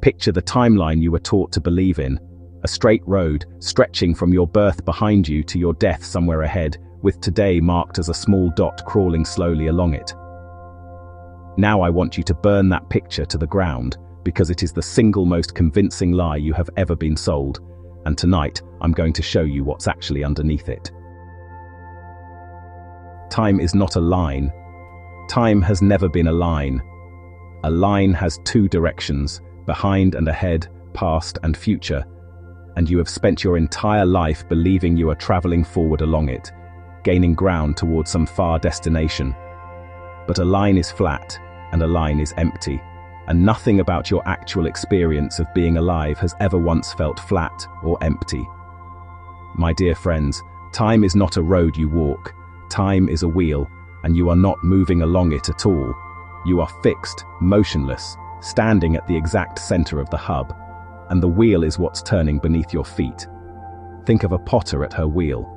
Picture the timeline you were taught to believe in, a straight road stretching from your birth behind you to your death somewhere ahead, with today marked as a small dot crawling slowly along it. Now I want you to burn that picture to the ground, because it is the single most convincing lie you have ever been sold, and tonight I'm going to show you what's actually underneath it. Time is not a line. Time has never been a line. A line has two directions, behind and ahead, past and future, and you have spent your entire life believing you are traveling forward along it, gaining ground towards some far destination. But a line is flat, and a line is empty, and nothing about your actual experience of being alive has ever once felt flat or empty. My dear friends, time is not a road you walk. Time is a wheel, and you are not moving along it at all. You are fixed, motionless, standing at the exact center of the hub, and the wheel is what's turning beneath your feet. Think of a potter at her wheel.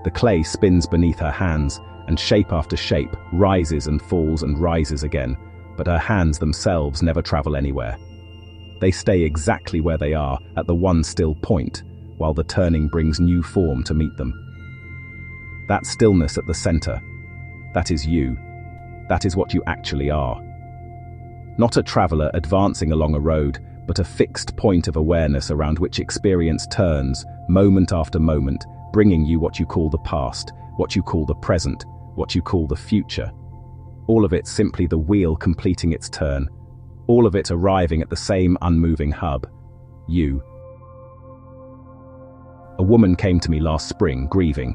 The clay spins beneath her hands, and shape after shape rises and falls and rises again, but her hands themselves never travel anywhere. They stay exactly where they are, at the one still point, while the turning brings new form to meet them. That stillness at the center, that is you. That is what you actually are. Not a traveler advancing along a road, but a fixed point of awareness around which experience turns, moment after moment, bringing you what you call the past, what you call the present, what you call the future. All of it simply the wheel completing its turn. All of it arriving at the same unmoving hub. You. A woman came to me last spring, grieving.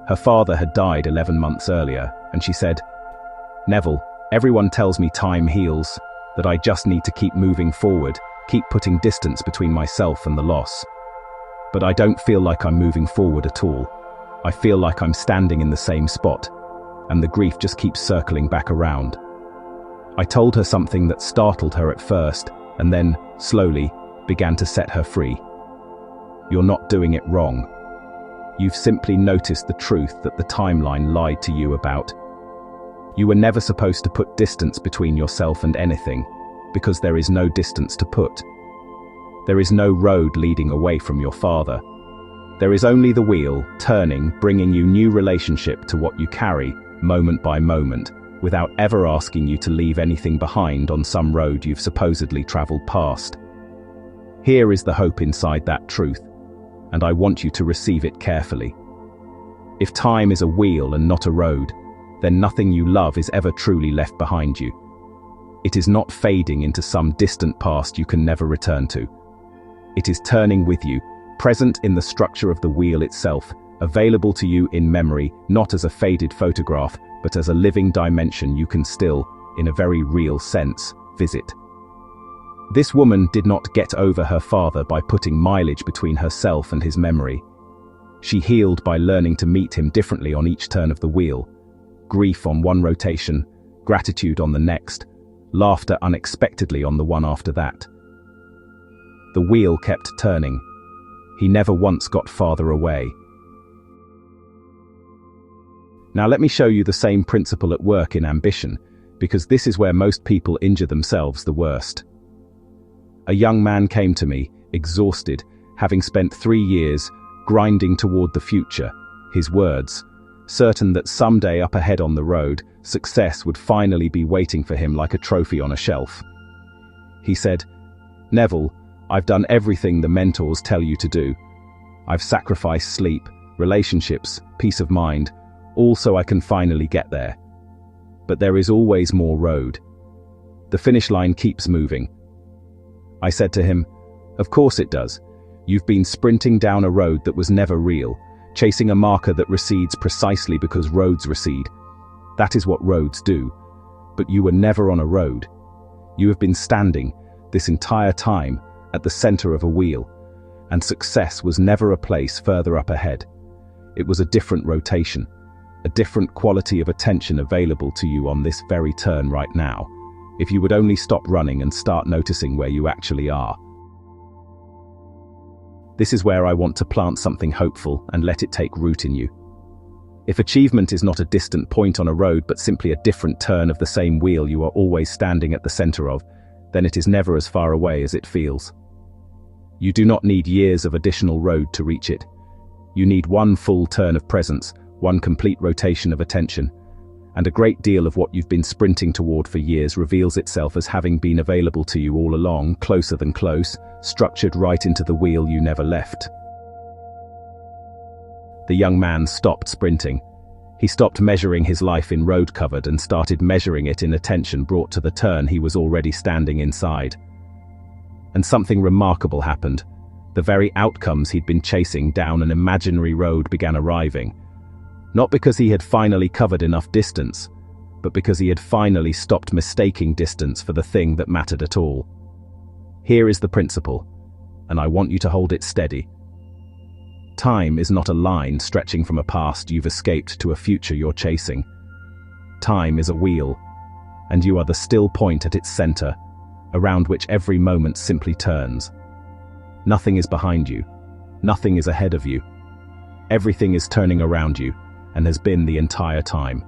Her father had died 11 months earlier, and she said, "Neville, everyone tells me time heals, that I just need to keep moving forward, keep putting distance between myself and the loss. But I don't feel like I'm moving forward at all. I feel like I'm standing in the same spot, and the grief just keeps circling back around." I told her something that startled her at first, and then, slowly, began to set her free. You're not doing it wrong. You've simply noticed the truth that the timeline lied to you about. You were never supposed to put distance between yourself and anything, because there is no distance to put. There is no road leading away from your father. There is only the wheel, turning, bringing you new relationship to what you carry, moment by moment, without ever asking you to leave anything behind on some road you've supposedly traveled past. Here is the hope inside that truth, and I want you to receive it carefully. If time is a wheel and not a road, then nothing you love is ever truly left behind you. It is not fading into some distant past you can never return to. It is turning with you, present in the structure of the wheel itself, available to you in memory, not as a faded photograph, but as a living dimension you can still, in a very real sense, visit. This woman did not get over her father by putting mileage between herself and his memory. She healed by learning to meet him differently on each turn of the wheel. Grief on one rotation, gratitude on the next, laughter unexpectedly on the one after that. The wheel kept turning. He never once got farther away. Now let me show you the same principle at work in ambition, because this is where most people injure themselves the worst. A young man came to me, exhausted, having spent 3 years grinding toward the future, his words, certain that someday up ahead on the road, success would finally be waiting for him like a trophy on a shelf. He said, "Neville, I've done everything the mentors tell you to do. I've sacrificed sleep, relationships, peace of mind, all so I can finally get there. But there is always more road. The finish line keeps moving." I said to him, "Of course it does. You've been sprinting down a road that was never real, chasing a marker that recedes precisely because roads recede. That is what roads do. But you were never on a road. You have been standing, this entire time, at the center of a wheel, and success was never a place further up ahead. It was a different rotation, a different quality of attention available to you on this very turn right now, if you would only stop running and start noticing where you actually are." This is where I want to plant something hopeful and let it take root in you. If achievement is not a distant point on a road but simply a different turn of the same wheel you are always standing at the center of, then it is never as far away as it feels. You do not need years of additional road to reach it. You need one full turn of presence, one complete rotation of attention, and a great deal of what you've been sprinting toward for years reveals itself as having been available to you all along, closer than close, structured right into the wheel you never left. The young man stopped sprinting. He stopped measuring his life in road covered and started measuring it in attention brought to the turn he was already standing inside. And something remarkable happened. The very outcomes he'd been chasing down an imaginary road began arriving. Not because he had finally covered enough distance, but because he had finally stopped mistaking distance for the thing that mattered at all. Here is the principle, and I want you to hold it steady. Time is not a line stretching from a past you've escaped to a future you're chasing. Time is a wheel, and you are the still point at its center, around which every moment simply turns. Nothing is behind you. Nothing is ahead of you. Everything is turning around you, and has been the entire time.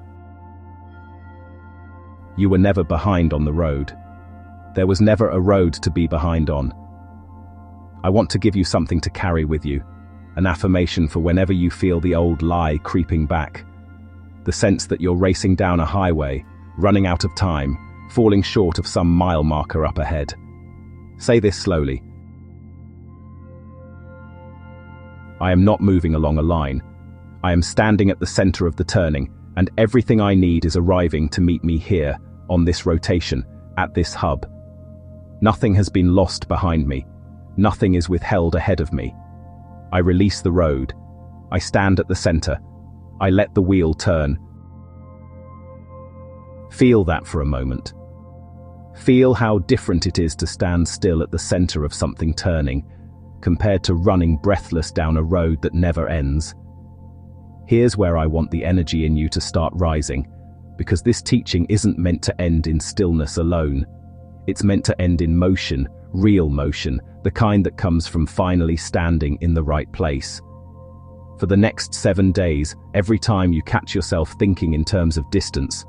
You were never behind on the road. There was never a road to be behind on. I want to give you something to carry with you, an affirmation for whenever you feel the old lie creeping back. The sense that you're racing down a highway, running out of time, falling short of some mile marker up ahead. Say this slowly. I am not moving along a line. I am standing at the center of the turning, and everything I need is arriving to meet me here, on this rotation, at this hub. Nothing has been lost behind me. Nothing is withheld ahead of me. I release the road. I stand at the center. I let the wheel turn. Feel that for a moment. Feel how different it is to stand still at the center of something turning, compared to running breathless down a road that never ends. Here's where I want the energy in you to start rising, because this teaching isn't meant to end in stillness alone. It's meant to end in motion, real motion, the kind that comes from finally standing in the right place. For the next 7 days, every time you catch yourself thinking in terms of distance,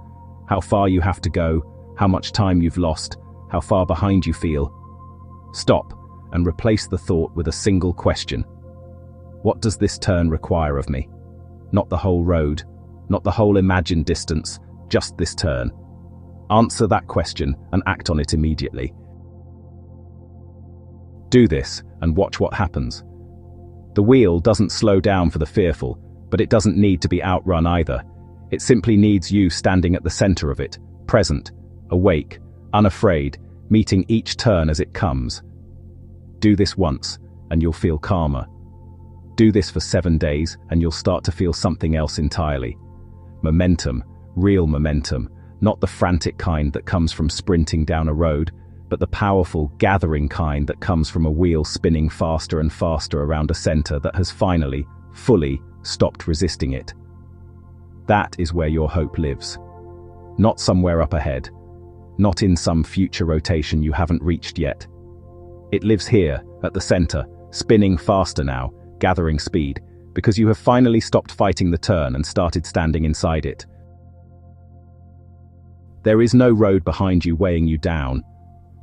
how far you have to go, how much time you've lost, how far behind you feel, stop and replace the thought with a single question. What does this turn require of me? Not the whole road, not the whole imagined distance, just this turn. Answer that question and act on it immediately. Do this and watch what happens. The wheel doesn't slow down for the fearful, but it doesn't need to be outrun either. It simply needs you standing at the center of it, present, awake, unafraid, meeting each turn as it comes. Do this once, and you'll feel calmer. Do this for 7 days, and you'll start to feel something else entirely. Momentum, real momentum, not the frantic kind that comes from sprinting down a road, but the powerful, gathering kind that comes from a wheel spinning faster and faster around a center that has finally, fully, stopped resisting it. That is where your hope lives. Not somewhere up ahead. Not in some future rotation you haven't reached yet. It lives here, at the center, spinning faster now, gathering speed, because you have finally stopped fighting the turn and started standing inside it. There is no road behind you weighing you down.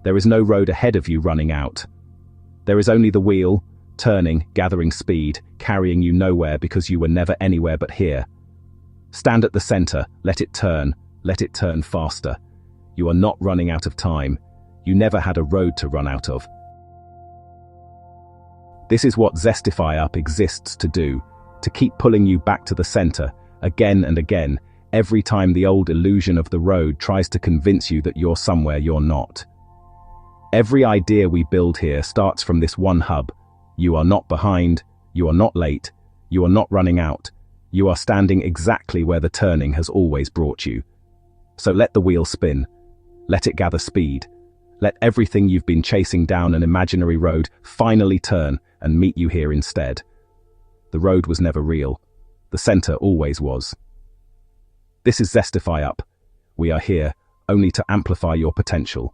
There is no road ahead of you running out. There is only the wheel, turning, gathering speed, carrying you nowhere because you were never anywhere but here. Stand at the center, let it turn faster. You are not running out of time. You never had a road to run out of. This is what ZestifyUp exists to do, to keep pulling you back to the center, again and again, every time the old illusion of the road tries to convince you that you're somewhere you're not. Every idea we build here starts from this one hub. You are not behind, you are not late, you are not running out. You are standing exactly where the turning has always brought you. So let the wheel spin. Let it gather speed. Let everything you've been chasing down an imaginary road finally turn and meet you here instead. The road was never real. The center always was. This is ZestifyUp. We are here only to amplify your potential.